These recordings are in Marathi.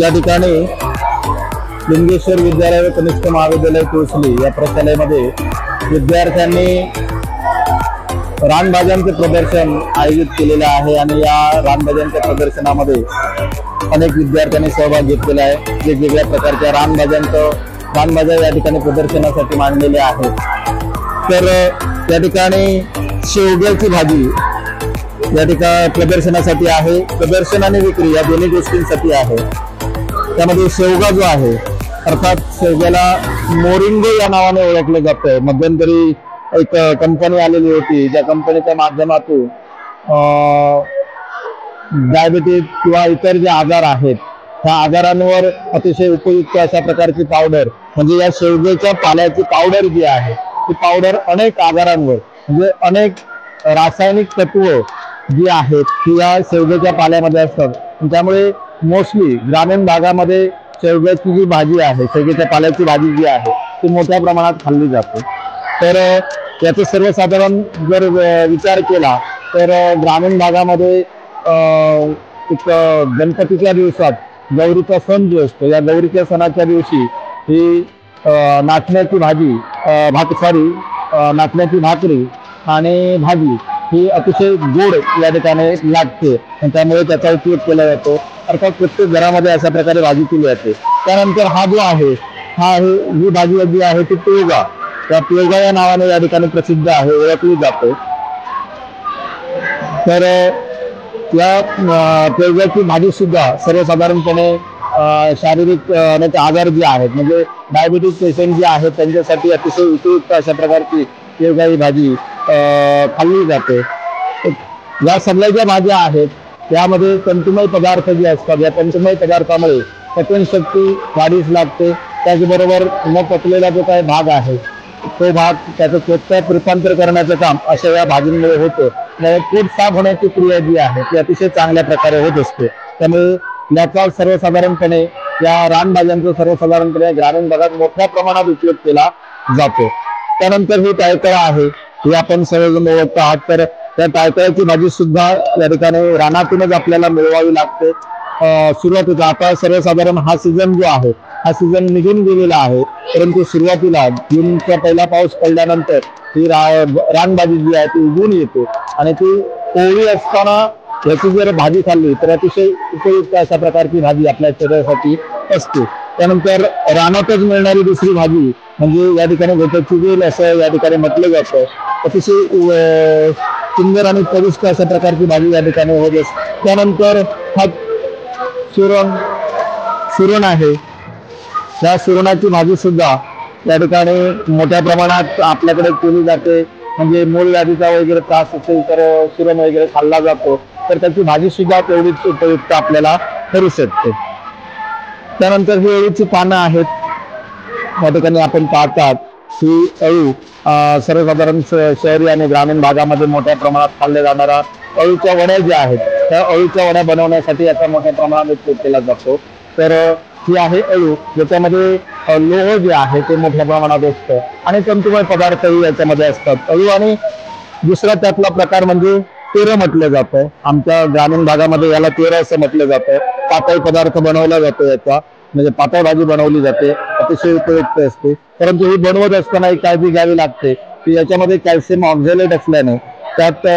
या ठिकाणी लिंगेश्वर विद्यालय व कनिष्ठ महाविद्यालय तुळसली या प्रशालेमध्ये विद्यार्थ्यांनी रानभाज्यांचे प्रदर्शन आयोजित केलेले आहे आणि या रानभाज्यांच्या प्रदर्शनामध्ये अनेक विद्यार्थ्यांनी सहभाग घेतलेला आहे। वेगवेगळ्या प्रकारच्या रानभाज्या या ठिकाणी प्रदर्शनासाठी मांडलेल्या आहेत। तर या ठिकाणी शेवग्याची भाजी या ठिकाणी प्रदर्शनासाठी आहे। प्रदर्शन आणि विक्री या दोन्ही गोष्टींसाठी आहे। त्यामध्ये शेवगा जो आहे अर्थात शेवग्याला मोरिंगो या नावाने ओळखलं जातं। मध्यंतरी एक कंपनी आलेली होती, ज्या कंपनीच्या माध्यमातून डायबिटीज किंवा इतर जे आजार आहेत त्या आजारांवर अतिशय उपयुक्त अशा प्रकारची पावडर म्हणजे या शेवग्याच्या पाल्याची पावडर जी आहे ती पावडर अनेक आजारांवर म्हणजे अनेक रासायनिक तत्व जी आहेत ती या शेवग्याच्या पाल्यामध्ये असतात। त्यामुळे मोस्टली ग्रामीण भागामध्ये शेवग्याची जी भाजी आहे, शेवग्याच्या पाल्याची भाजी जी आहे ती मोठ्या प्रमाणात खाल्ली जाते। तर याचा सर्वसाधारण जर विचार केला तर ग्रामीण भागामध्ये एक गणपतीच्या दिवसात गौरीचा सण जो असतो, या गौरीच्या सणाच्या दिवशी ही नाचण्याची भाकरी आणि भाजी ही अतिशय गोड या ठिकाणी लागते, त्यामुळे त्याचा उपयोग केला जातो। अर्थात प्रत्येक घरामध्ये अशा प्रकारे भाजी केली जाते। त्यानंतर हा जो आहे ही भाजी जी आहे ती पिवगा, त्या पिवगा या नावाने या ठिकाणी प्रसिद्ध आहे, ओळखली जाते। तर या पिवग्याची भाजी सुद्धा सर्वसाधारणपणे शारीरिक अनेक आजार जे आहेत म्हणजे डायबिटीज पेशंट जे आहेत त्यांच्यासाठी अतिशय उपयुक्त अशा प्रकारची पिवगा ही भाजी खाल्ली जाते। या सगळ्या ज्या भाज्या आहेत त्यामध्ये तंतुमय पदार्थ जे असतात, या तंतुमय पदार्थामुळे पचनशक्ती वाढीस लागते। त्याचबरोबर न पचलेला जो काही भाग आहे तो भाग त्याचं त्वचात रूपांतर करण्याचं काम अशा या भाजींमुळे होतं। पोट साफ होण्याची क्रिया जी आहे ती अतिशय चांगल्या प्रकारे होत असते। त्यामुळे याचा सर्वसाधारणपणे या रानभाज्यांचा सर्वसाधारणपणे ग्रामीण भागात मोठ्या प्रमाणात उपयोग केला जातो। त्यानंतर ही टायकळा आहे, ही आपण सर्वजण ओळखतो आहात। तर त्या टायकळ्याची भाजी सुद्धा या ठिकाणी रानातूनच आपल्याला मिळवावी लागते। सुरुवातीचा आता सर्वसाधारण हा सीझन जो आहे हा सीझन निघून गेलेला आहे, परंतु सुरुवातीला जूनचा पहिला पाऊस पडल्यानंतर ही रानभाजी जी आहे ती उगवून येते आणि ती कोवळी असताना याची जर भाजी खाल्ली तर अतिशय उपयुक्त अशा प्रकारची भाजी आपल्या शरीरासाठी असते। त्यानंतर रानातच मिळणारी दुसरी भाजी म्हणजे या ठिकाणी गोट्याची वेल असं या ठिकाणी म्हटलं जातं। अतिशय सुंदर आणि चविष्ट अशा प्रकारची भाजी या ठिकाणी होत असते। त्यानंतर हा सुरण आहे, त्या सुरणाची भाजी सुद्धा या ठिकाणी मोठ्या प्रमाणात आपल्याकडे केली जाते। म्हणजे मूळ व्याधीचा वगैरे त्रास असेल तर सुरण वगैरे खाल्ला जातो, तर त्याची भाजी सुद्धा तेवढीच उपयुक्त आपल्याला ठरू शकते। त्यानंतर ही अळूची पानं आहेत, या ठिकाणी आपण पाहतात ही अळू सर्वसाधारण शहरी आणि ग्रामीण भागामध्ये मोठ्या प्रमाणात खाल्ले जाणारा अळूच्या वड्या ज्या आहेत त्या अळूच्या वड्या बनवण्यासाठी याचा मोठ्या प्रमाणात उपयोग केला जातो। तर ही आहे अळू, ज्याच्यामध्ये लोह जे आहे ते मोठ्या प्रमाणात असतं आणि तंतुमय पदार्थही याच्यामध्ये असतात। अळू आणि दुसरा त्यातला प्रकार म्हणजे तेरं म्हटलं जातं, आमच्या ग्रामीण भागामध्ये याला तेरं असं म्हटलं जातं। पातळ पदार्थ बनवला जातो याचा, म्हणजे पातळ भाजी बनवली जाते, अतिशय उपयुक्त असते। परंतु ही बनवत असताना एक काळजी घ्यावी लागते की याच्यामध्ये कॅल्शियम ऑक्झॅलेट असल्याने त्यात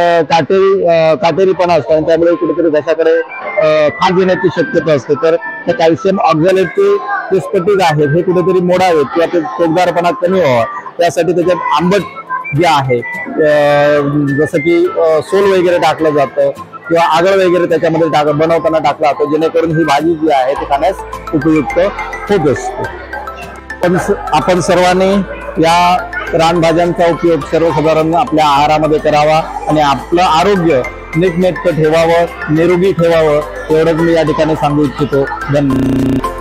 काटेरीपणा असतो आणि त्यामुळे कुठेतरी घशाकडे खाज येण्याची शक्यता असते। तर त्या कॅल्शियम ऑक्झॅलेटचे जे स्फटिक आहेत हे कुठेतरी मोडावेत किंवा ते चोखदारपणा कमी व्हावा यासाठी त्याच्यात आंबट जे आहे जसं की सोल वगैरे टाकलं जातं किंवा आगळ वगैरे त्याच्यामध्ये बनवताना टाकला जातो, जेणेकरून ही भाजी जी आहे ती खाण्यास उपयुक्त होत असते। आपण सर्वांनी या रानभाज्यांचा उपयोग सर्वसाधारण आपल्या आहारामध्ये करावा आणि आपलं आरोग्य नीटनेटकं ठेवावं, निरोगी ठेवावं एवढंच मी या ठिकाणी सांगू इच्छितो। धन्यवाद।